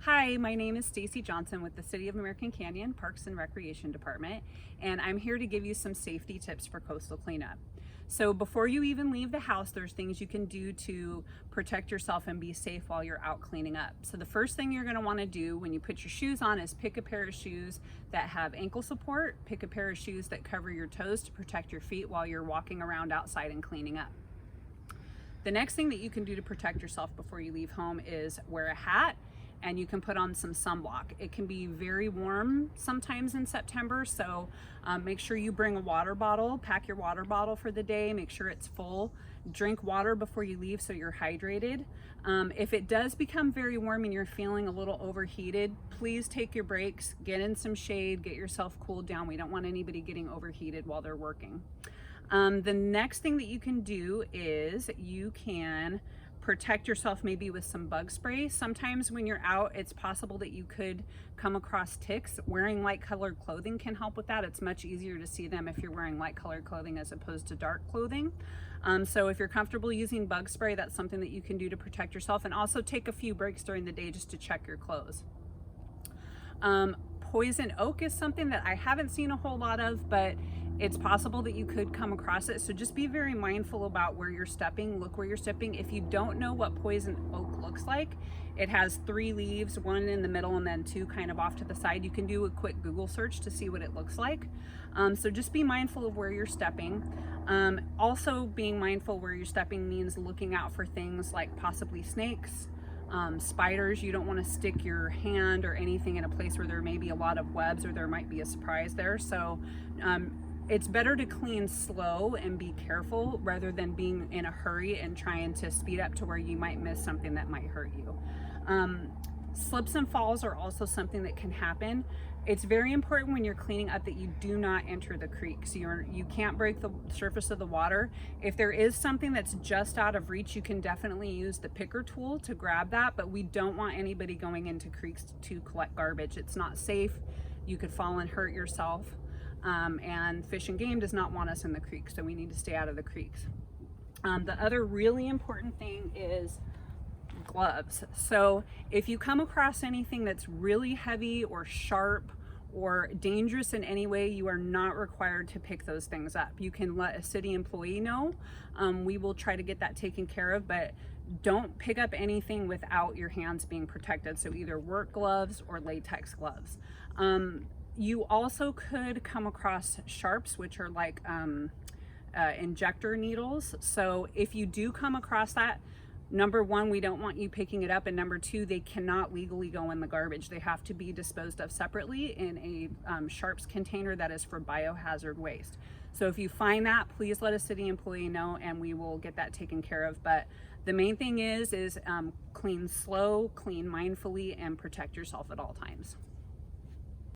Hi, my name is Stacy Johnson with the City of American Canyon Parks and Recreation Department, and I'm here to give you some safety tips for coastal cleanup. So before you even leave the house, there's things you can do to protect yourself and be safe while you're out cleaning up. So the first thing you're gonna wanna do when you put your shoes on is pick a pair of shoes that have ankle support, pick a pair of shoes that cover your toes to protect your feet while you're walking around outside and cleaning up. The next thing that you can do to protect yourself before you leave home is wear a hat, and you can put on some sunblock. It can be very warm sometimes in September, so make sure you bring a water bottle, pack your water bottle for the day, make sure it's full. Drink water before you leave so you're hydrated. If it does become very warm and you're feeling a little overheated, please take your breaks, get in some shade, get yourself cooled down. We don't want anybody getting overheated while they're working. The next thing that you can do is you can protect yourself maybe with some bug spray. Sometimes when you're out, it's possible that you could come across ticks. Wearing light colored clothing can help with that. It's much easier to see them if you're wearing light colored clothing as opposed to dark clothing. So if you're comfortable using bug spray, that's something that you can do to protect yourself, and also take a few breaks during the day just to check your clothes. Poison oak is something that I haven't seen a whole lot of, but it's possible that you could come across it. So just be very mindful about where you're stepping. Look where you're stepping. If you don't know what poison oak looks like, it has 3 leaves, 1 in the middle and then 2 kind of off to the side. You can do a quick Google search to see what it looks like. So just be mindful of where you're stepping. Also being mindful where you're stepping means looking out for things like possibly snakes, spiders. You don't want to stick your hand or anything in a place where there may be a lot of webs or there might be a surprise there. So it's better to clean slow and be careful rather than being in a hurry and trying to speed up to where you might miss something that might hurt you. Slips and falls are also something that can happen. It's very important when you're cleaning up that you do not enter the creeks. You can't break the surface of the water. If there is something that's just out of reach, you can definitely use the picker tool to grab that, but we don't want anybody going into creeks to collect garbage. It's not safe. You could fall and hurt yourself. And Fish and Game does not want us in the creek, so we need to stay out of the creeks. The other really important thing is gloves. So if you come across anything that's really heavy or sharp or dangerous in any way, you are not required to pick those things up. You can let a city employee know. We will try to get that taken care of, but don't pick up anything without your hands being protected. So either work gloves or latex gloves. You also could come across sharps, which are like injector needles. So if you do come across that, number 1, we don't want you picking it up, and number 2, they cannot legally go in the garbage. They have to be disposed of separately in a sharps container that is for biohazard waste. So if you find that, please let a city employee know and we will get that taken care of. But the main thing is clean slow, clean mindfully, and protect yourself at all times.